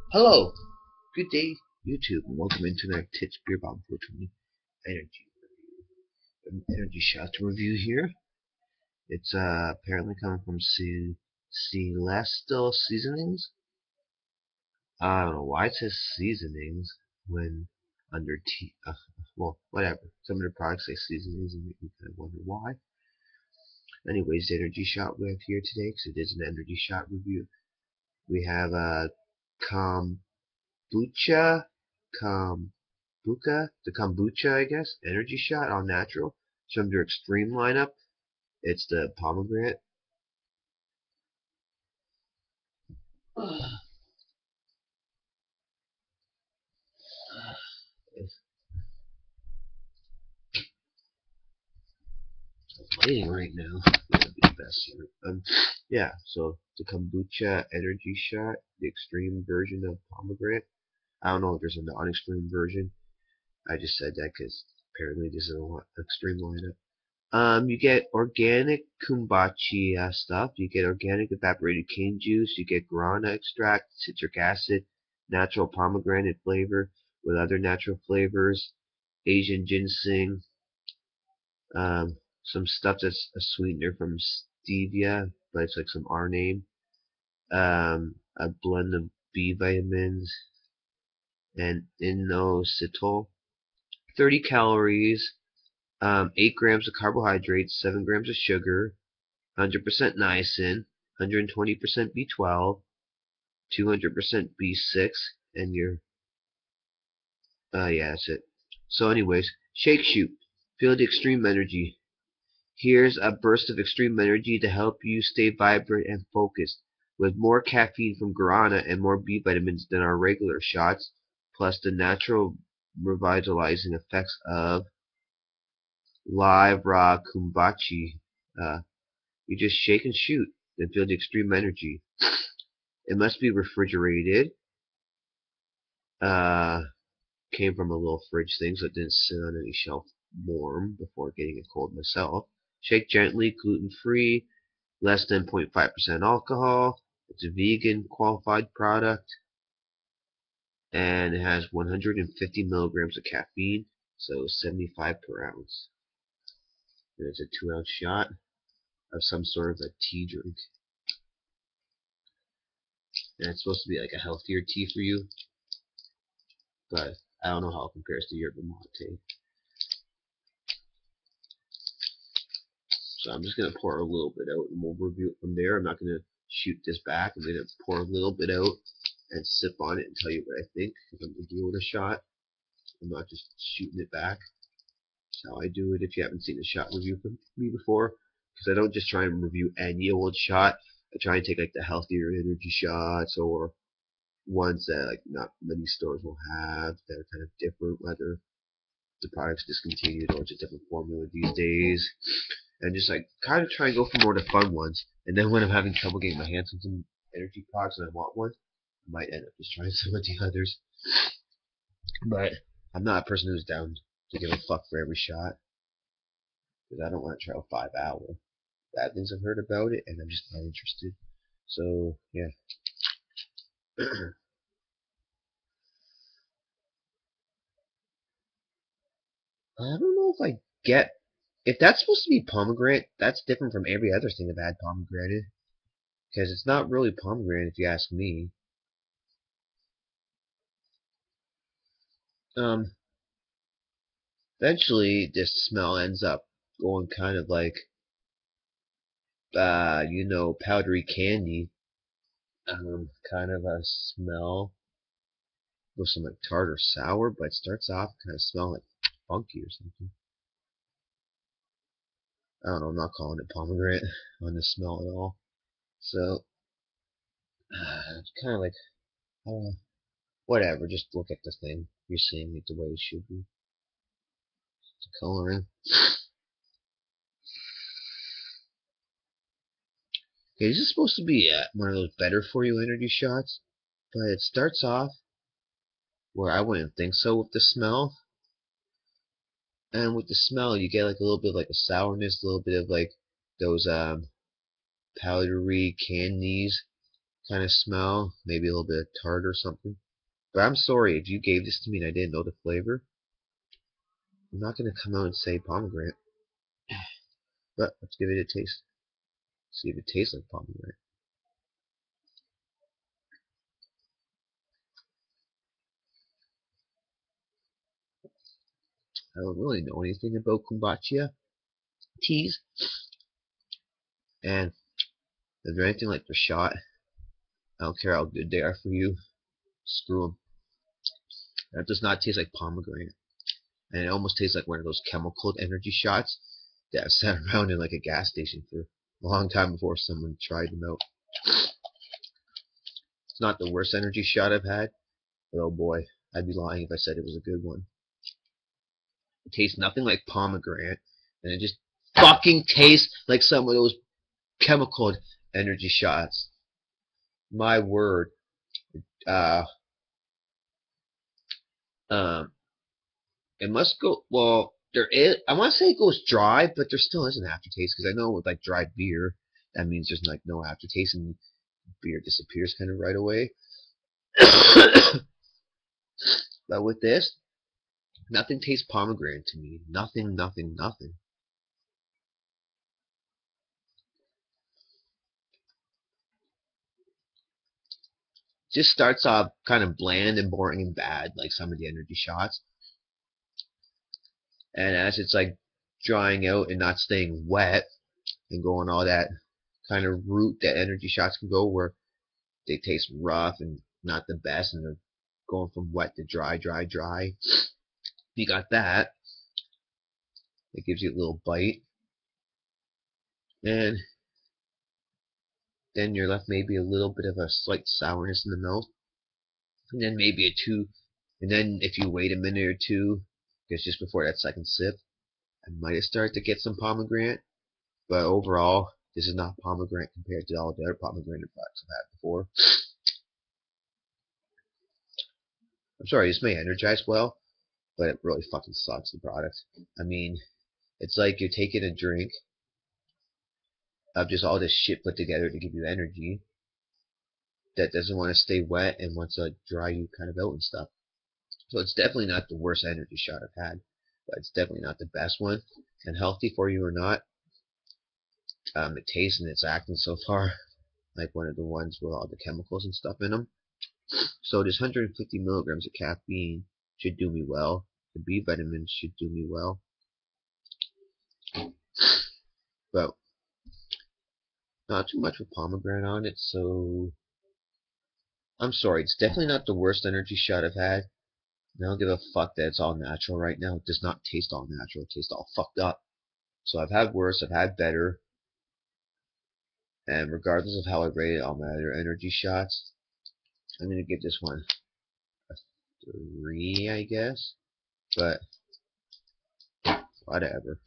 Hello, good day, YouTube, and welcome into my Tits Beer Bomb 420 energy energy shot review here. It's apparently coming from Celestial Seasonings. I don't know why it says seasonings when under T. Well, whatever. Some of the products say seasonings, and you kind of wonder why. Anyways, the energy shot we have here today, because it is an energy shot review. We have Kombucha, the kombucha, I guess, energy shot, all natural. So under extreme lineup, it's the pomegranate. It's lighting right now. That'd be the best here. Yeah. So the kombucha energy shot, the extreme version of pomegranate. I don't know if there's a non-extreme version. I just said that because apparently this is an extreme lineup. You get organic kombucha stuff. You get organic evaporated cane juice. You get guarana extract, citric acid, natural pomegranate flavor with other natural flavors, Asian ginseng, some stuff that's a sweetener from stevia, but it's like some R name, a blend of B vitamins, and inositol. 30 calories, 8 grams of carbohydrates, 7 grams of sugar, 100% niacin, 120% B12, 200% B6, and yeah, that's it. So anyways, shake shoot. Feel the extreme energy. Here's a burst of extreme energy to help you stay vibrant and focused. With more caffeine from guarana and more B vitamins than our regular shots, plus the natural revitalizing effects of live raw kombucha. You just shake and shoot, then feel the extreme energy. It must be refrigerated. Uh, Came from a little fridge thing, so it didn't sit on any shelf warm before getting it cold myself. Shake gently, gluten free, less than 0.5% alcohol. It's a vegan qualified product, and it has 150 milligrams of caffeine, so 75 per ounce. And it's a 2-ounce shot of some sort of a tea drink. And it's supposed to be like a healthier tea for you, but I don't know how it compares to yerba mate. So I'm just going to pour a little bit out and we'll review it from there. I'm not going to shoot this back. I'm going to pour a little bit out and sip on it and tell you what I think because I'm reviewing a shot. I'm not just shooting it back. That's how I do it if you haven't seen a shot review from me before. Because I don't just try and review any old shot. I try and take like the healthier energy shots or ones that like not many stores will have that are kind of different, whether the product's discontinued or it's a different formula these days. And just like kind of try and go for more of the fun ones. And then when I'm having trouble getting my hands on some energy products and I want one, I might end up just trying some of the others. But I'm not a person who's down to give a fuck for every shot because I don't want to try a 5 hour. Bad things I've heard about it, and I'm just not interested. So yeah. I don't know if I get if that's supposed to be pomegranate. That's different from every other thing I've had pomegranate because it's not really pomegranate if you ask me. Um, Eventually this smell ends up going kind of like powdery candy. Kind of a smell with some like tart or sour, but it starts off kind of smell like funky or something. I don't know, I'm not calling it pomegranate on the smell at all. So it's kind of like whatever, just look at the thing. You're seeing it the way it should be. The coloring. Okay, this is supposed to be one of those better for you energy shots, but it starts off where I wouldn't think so with the smell. And with the smell, you get like a little bit of like a sourness, a little bit of like those powdery candies, kind of smell. Maybe a little bit of tart or something. But I'm sorry if you gave this to me and I didn't know the flavor. I'm not going to come out and say pomegranate. But let's give it a taste. See if it tastes like pomegranate. I don't really know anything about kombucha teas. And if they're anything like the shot, I don't care how good they are for you. Screw them. That does not taste like pomegranate. And it almost tastes like one of those chemical energy shots that have sat around in like a gas station for a long time before someone tried them out. It's not the worst energy shot I've had, but oh boy, I'd be lying if I said it was a good one. It tastes nothing like pomegranate, and it just fucking tastes like some of those chemical energy shots. My word. Uh, it must go. Well, there is. I want to say it goes dry, but there still is an aftertaste because I know with like dried beer, that means there's like no aftertaste and beer disappears kind of right away. But with this, nothing tastes pomegranate to me. Nothing, nothing, nothing. Just starts off kind of bland and boring and bad, like some of the energy shots. And as it's like drying out and not staying wet and going all that kind of route that energy shots can go, where they taste rough and not the best, and they're going from wet to dry, dry, dry. You got that. It gives you a little bite, and then you're left maybe a little bit of a slight sourness in the mouth, and then maybe a two. And then if you wait a minute or two, because just before that second sip, I might have started to get some pomegranate. But overall, this is not pomegranate compared to all the other pomegranate products I've had before. I'm sorry, this may energize well, but it really fucking sucks, the product. I mean, it's like you're taking a drink of just all this shit put together to give you energy that doesn't want to stay wet and wants to dry you kind of out and stuff. So it's definitely not the worst energy shot I've had, but it's definitely not the best one. And healthy for you or not, it tastes and it's acting so far like one of the ones with all the chemicals and stuff in them. So this 150 milligrams of caffeine should do me well. The B vitamins should do me well. But not too much with pomegranate on it, so I'm sorry, it's definitely not the worst energy shot I've had. And I don't give a fuck that it's all natural right now. It does not taste all natural, it tastes all fucked up. So I've had worse, I've had better, and regardless of how I rated all my other energy shots, I'm gonna give this one a 3, I guess. But whatever.